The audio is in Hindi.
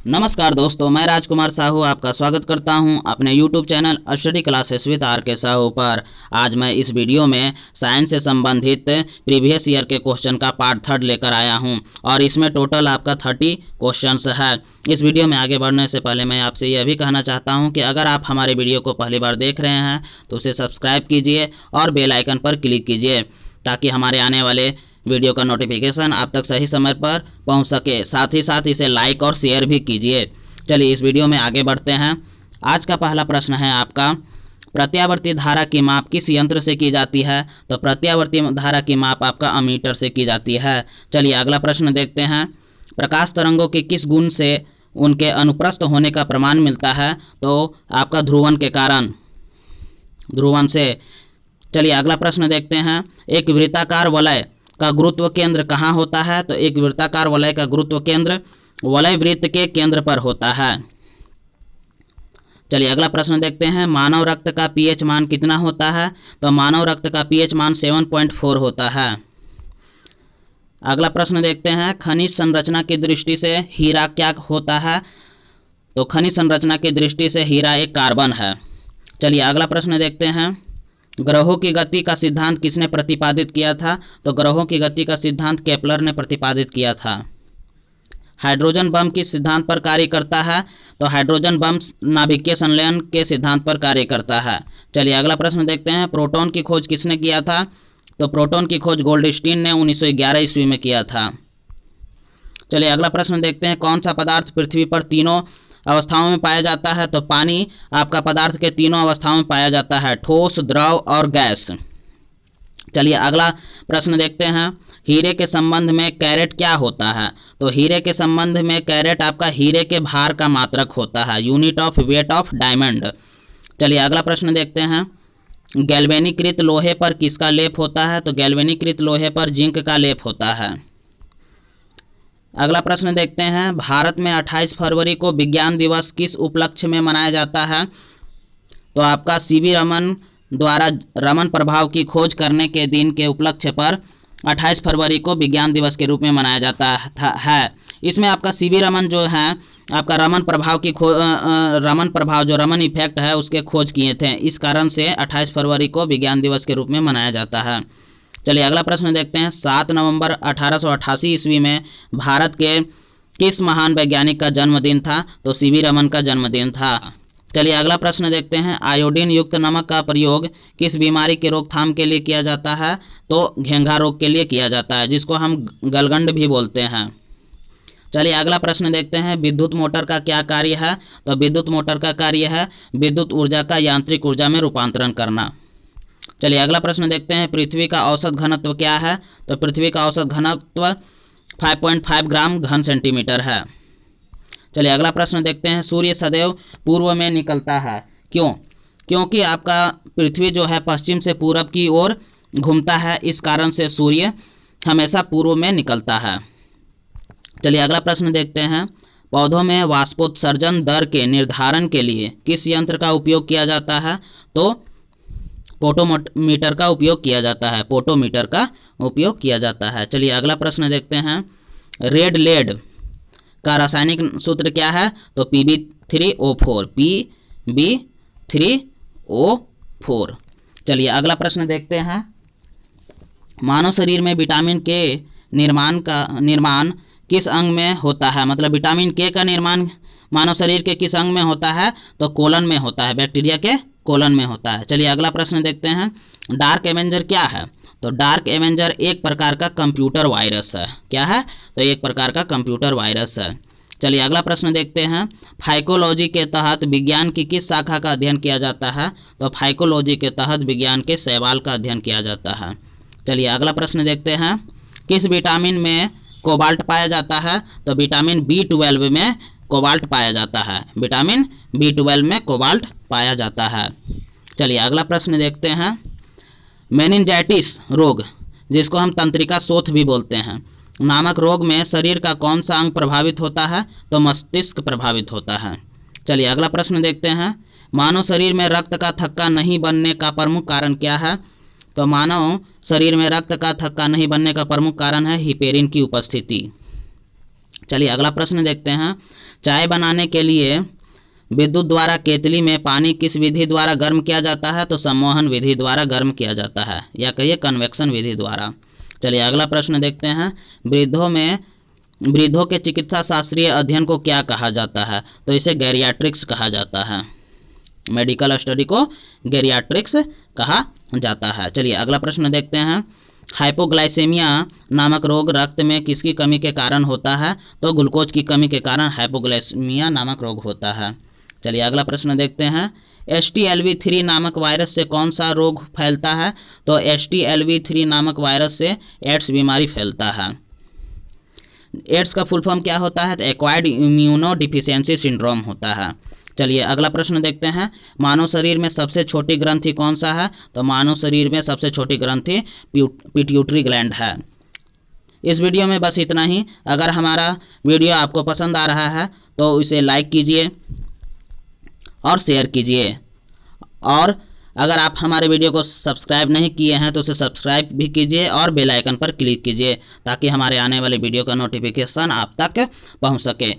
नमस्कार दोस्तों, मैं राजकुमार साहू आपका स्वागत करता हूं अपने YouTube channel study classes with R K Sahu पर। आज मैं इस वीडियो में साइंस से संबंधित प्रीवियस ईयर के क्वेश्चन का पार्ट 3 लेकर आया हूं और इसमें टोटल आपका 30 क्वेश्चंस है। इस वीडियो में आगे बढ़ने से पहले मैं आपसे यह भी कहना चाहता हूं कि अगर आप हमारे वीडियो को पहली बार देख रहे हैं तो उसे सब्सक्राइब कीजिए और बेल आइकन पर क्लिक कीजिए ताकि हमारे आने वाले वीडियो का नोटिफिकेशन आप तक सही समय पर पहुंच सके। साथ ही साथ इसे लाइक और शेयर भी कीजिए। चलिए इस वीडियो में आगे बढ़ते हैं। आज का पहला प्रश्न है आपका, प्रत्यावर्ती धारा की माप किस यंत्र से की जाती है? तो प्रत्यावर्ती धारा की माप आपका अमीटर से की जाती है। चलिए अगला प्रश्न देखते हैं, प्रकाश तरंगों के किस गुण से उनके अनुप्रस्थ होने का प्रमाण मिलता है? तो आपका ध्रुवन के कारण, ध्रुवन से। चलिए अगला प्रश्न देखते हैं, एक वृत्ताकार वलय का गुरुत्व केंद्र कहाँ होता है? तो एक वृत्ताकार वलय का गुरुत्व केंद्र वलय वृत्त के केंद्र पर होता है। चलिए अगला प्रश्न देखते हैं, मानव रक्त का पीएच मान कितना होता है? तो मानव रक्त का पीएच मान 7.4 होता है। अगला प्रश्न देखते हैं, खनिज संरचना की दृष्टि से हीरा क्या होता है? तो खनिज संरचना की दृष्टि से हीरा एक कार्बन है। चलिए अगला प्रश्न देखते हैं, ग्रहों की गति का सिद्धांत किसने प्रतिपादित किया था? तो ग्रहों की गति का सिद्धांत केपलर ने प्रतिपादित किया था। हाइड्रोजन बम किस सिद्धांत पर कार्य करता है? तो हाइड्रोजन बम नाभिकीय संलयन के सिद्धांत पर कार्य करता है। चलिए अगला प्रश्न देखते हैं, प्रोटॉन की खोज किसने किया था? तो प्रोटॉन की खोज गोल्डस्टीन ने 1911 ईस्वी में किया था। चलिए अगला प्रश्न देखते हैं, कौन सा पदार्थ पृथ्वी पर तीनों अवस्थाओं में पाया जाता है? तो पानी आपका पदार्थ के तीनों अवस्थाओं में पाया जाता है, ठोस, द्रव और गैस। चलिए अगला प्रश्न देखते हैं, हीरे के संबंध में कैरेट क्या होता है? तो हीरे के संबंध में कैरेट आपका हीरे के भार का मात्रक होता है, unit of weight of diamond. चलिए अगला प्रश्न देखते हैं, गैल्वेनीकृत लोहे पर किसका लेप होता है? तो गैल्वेनीकृत लोहे पर जिंक का लेप होता है। अगला प्रश्न देखते हैं, भारत में 28 फरवरी को विज्ञान दिवस किस उपलक्ष्य में मनाया जाता है? तो आपका सीवी रमन द्वारा रमन प्रभाव की खोज करने के दिन के उपलक्ष्य पर 28 फरवरी को विज्ञान दिवस के रूप में मनाया जाता है। इसमें आपका सीवी रमन जो है आपका रमन प्रभाव की रमन प्रभाव जो रमन इफेक्ट है उसके खोज किए थे, इस कारण से 28 फरवरी को विज्ञान दिवस के रूप में मनाया जाता है। चलिए अगला प्रश्न देखते हैं, 7 नवंबर 1888 ईस्वी में भारत के किस महान वैज्ञानिक का जन्मदिन था? तो सीवी रमन का जन्मदिन था। चलिए अगला प्रश्न देखते हैं, आयोडीन युक्त नमक का प्रयोग किस बीमारी के रोकथाम के लिए किया जाता है? तो घेंघा रोग के लिए किया जाता है, जिसको हम गलगंड भी बोलते हैं। चलिए अगला प्रश्न देखते हैं, विद्युत मोटर का क्या कार्य है? तो विद्युत मोटर का कार्य है विद्युत ऊर्जा का यांत्रिक ऊर्जा में रूपांतरण करना। चलिए अगला प्रश्न देखते हैं, पृथ्वी का औसत घनत्व क्या है? तो पृथ्वी का औसत घनत्व 5.5 ग्राम घन सेंटीमीटर है। चलिए अगला प्रश्न देखते हैं, सूर्य सदैव पूर्व में निकलता है, क्यों? क्योंकि आपका पृथ्वी जो है पश्चिम से पूरब की ओर घूमता है, इस कारण से सूर्य हमेशा पूर्व में निकलता है। चलिए अगला प्रश्न देखते हैं, पौधों में वाष्पोत्सर्जन दर के निर्धारण के लिए किस यंत्र का उपयोग किया जाता है? तो पोटोमीटर का उपयोग किया जाता है, पोटोमीटर का उपयोग किया जाता है। चलिए अगला प्रश्न देखते हैं, रेड लेड का रासायनिक सूत्र क्या है? तो Pb3O4, Pb3O4। चलिए अगला प्रश्न देखते हैं, मानव शरीर में विटामिन के निर्माण किस अंग में होता है? मतलब विटामिन के का निर्माण मानव शरीर के किस अंग में होता है? तो कोलन में होता है, बैक्टीरिया के कोलन में होता है। चलिए अगला प्रश्न देखते हैं, डार्क एवेंजर क्या है? तो डार्क एवेंजर एक प्रकार का कंप्यूटर वायरस है। क्या है? तो एक प्रकार का कंप्यूटर वायरस है। चलिए अगला प्रश्न देखते हैं, फाइकोलॉजी के तहत विज्ञान की किस शाखा का अध्ययन किया जाता है? तो फाइकोलॉजी के तहत विज्ञान के शैवाल का अध्ययन किया जाता है। चलिए अगला प्रश्न देखते हैं, किस विटामिन में कोबाल्ट पाया जाता है? तो विटामिन B12 में कोबाल्ट पाया जाता है, विटामिन B12 में कोबाल्ट पाया जाता है। चलिए अगला प्रश्न देखते हैं, मेनिंजाइटिस रोग, जिसको हम तंत्रिका शोथ भी बोलते हैं, नामक रोग में शरीर का कौन सा अंग प्रभावित होता है? तो मस्तिष्क प्रभावित होता है। चलिए अगला प्रश्न देखते हैं, मानव शरीर में रक्त का थक्का नहीं बनने का प्रमुख कारण क्या है? तो मानव शरीर में रक्त का थक्का नहीं बनने का प्रमुख कारण है हिपेरिन की उपस्थिति। चलिए अगला प्रश्न देखते हैं। चाय बनाने के लिए विद्युत द्वारा केतली में पानी किस विधि द्वारा गर्म किया जाता है? तो सम्मोहन विधि द्वारा गर्म किया जाता है, या कहिए कन्वेक्शन विधि द्वारा। चलिए अगला प्रश्न देखते हैं। वृद्धों के चिकित्सा शास्त्रीय अध्ययन को क्या कहा जाता है? तो इसे गैरियाट्रिक्स कहा जाता है। मेडिकल स्टडी को गैरियाट्रिक्स कहा जाता है। चलिए अगला प्रश्न देखते हैं। हाइपोग्लाइसेमिया नामक रोग रक्त में किसकी कमी के कारण होता है? तो ग्लूकोज की कमी के कारण हाइपोग्लाइसेमिया नामक रोग होता है। चलिए अगला प्रश्न देखते हैं। HTLV3 नामक वायरस से कौन सा रोग फैलता है? तो HTLV3 नामक वायरस से एड्स बीमारी फैलता है। एड्स का फुल फॉर्म क्या होता है? तो एक्वायर्ड इम्यूनो डिफिशियंसी सिंड्रोम होता है। चलिए अगला प्रश्न देखते हैं। मानव शरीर में सबसे छोटी ग्रंथि कौन सा है? तो मानव शरीर में सबसे छोटी ग्रंथि पिट्यूटरी ग्लैंड है। इस वीडियो में बस इतना ही। अगर हमारा वीडियो आपको पसंद आ रहा है तो इसे लाइक कीजिए और शेयर कीजिए, और अगर आप हमारे वीडियो को सब्सक्राइब नहीं किए हैं तो उसे सब्सक्राइब भी कीजिए और बेल आइकन पर क्लिक कीजिए, ताकि हमारे आने वाले वीडियो का नोटिफिकेशन आप तक पहुंच सके।